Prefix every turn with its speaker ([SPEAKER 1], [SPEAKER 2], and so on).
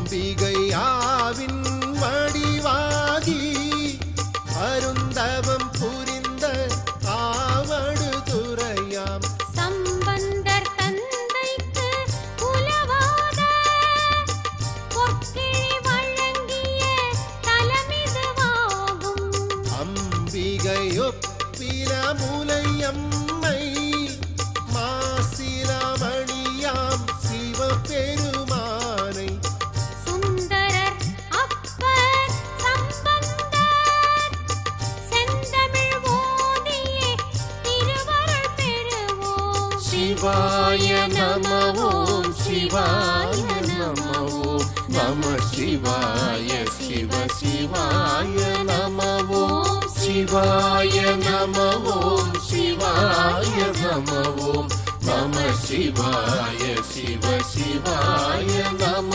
[SPEAKER 1] அம்பிகையாவின் வடிவாகி அருந்தவம் புரிந்த ஆவடு துறையாம்
[SPEAKER 2] சம்பந்தர் தந்தைக்கு உலவாத பொற்கிழி வழங்கிய தலமிதுவாகும்.
[SPEAKER 1] அம்பிகையொப்பில முலையம்மை மாசிலாமணியாம் சிவபெருமானை
[SPEAKER 2] சுந்தரர் அப்பர் சம்பந்தர் செந்தமிழ் ஓதியே திருவருள் பெறுவோம்.
[SPEAKER 1] சிவாய நம ஓம் சிவாய நம ஓம் நம சிவாய சிவ சிவாய நம ஓம் சிவாய நம ஓம் சிவாய நம ஓம் நம சிவாய சிவ சிவாய நம